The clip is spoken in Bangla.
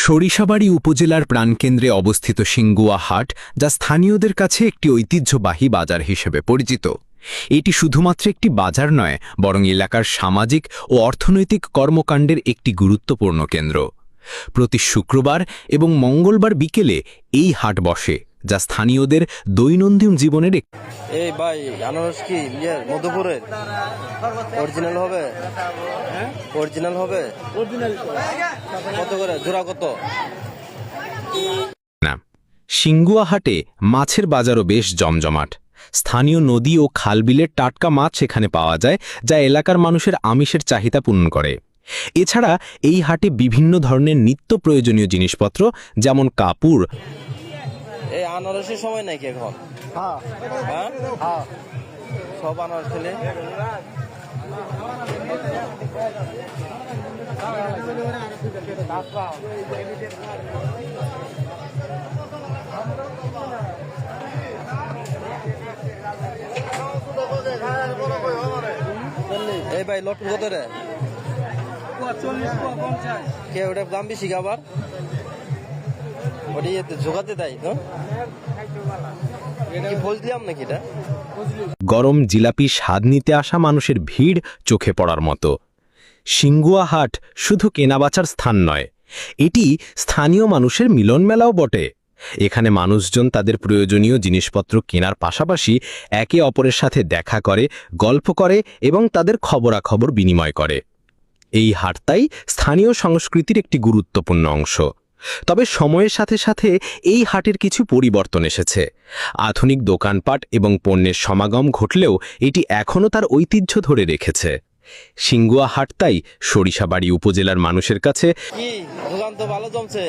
সরিষাবাড়ী উপজেলার প্রাণকেন্দ্রে অবস্থিত সিঙ্গুয়া হাট, যা স্থানীয়দের কাছে একটি ঐতিহ্যবাহী বাজার হিসেবে পরিচিত। এটি শুধুমাত্র একটি বাজার নয়, বরং এলাকার সামাজিক ও অর্থনৈতিক কর্মকাণ্ডের একটি গুরুত্বপূর্ণ কেন্দ্র। প্রতি শুক্রবার এবং মঙ্গলবার বিকেলে এই হাট বসে, যা স্থানীয়দের দৈনন্দিন জীবনের এই ভাই আনারস কি মধুপুরের অরিজিনাল হবে? অরিজিনাল হবে? কত করে জোড়া কত? না। সিঙ্গুয়া হাটে মাছের বাজারও বেশ জমজমাট। স্থানীয় নদী ও খালবিলের টাটকা মাছ সেখানে পাওয়া যায়, যা এলাকার মানুষের আমিষের চাহিদা পূরণ করে। এছাড়া এই হাটে বিভিন্ন ধরনের নিত্য প্রয়োজনীয় জিনিসপত্র, যেমন কাপড়। এই আনারসের সময় নাকি এখন? হ্যাঁ, সব আনারস খেলে এই ভাই লটু কত রে? কে ওটার দাম বেশি আবার? ওটা জোগাতে দেয় তো? ফোজ দিলাম নাকি এটা? গরম জিলাপি স্বাদ নিতে আসা মানুষের ভিড় চোখে পড়ার মতো। সিঙ্গুয়া হাট শুধু কেনাবেচার স্থান নয়, এটি স্থানীয় মানুষের মিলন মেলাও বটে। এখানে মানুষজন তাদের প্রয়োজনীয় জিনিসপত্র কেনার পাশাপাশি একে অপরের সাথে দেখা করে, গল্প করে এবং তাদের খবরাখবর বিনিময় করে। এই হাটটাই স্থানীয় সংস্কৃতির একটি গুরুত্বপূর্ণ অংশ। তবে সময়ের সাথে সাথে এই হাটের কিছু পরিবর্তন এসেছে। আধুনিক দোকানপাট এবং পণ্যের সমাগম ঘটলেও এটি এখনও তার ঐতিহ্য ধরে রেখেছে। সিঙ্গুয়া হাটটাই সরিষাবাড়ী উপজেলার মানুষের কাছে কি দোকান তো ভালো জমছে।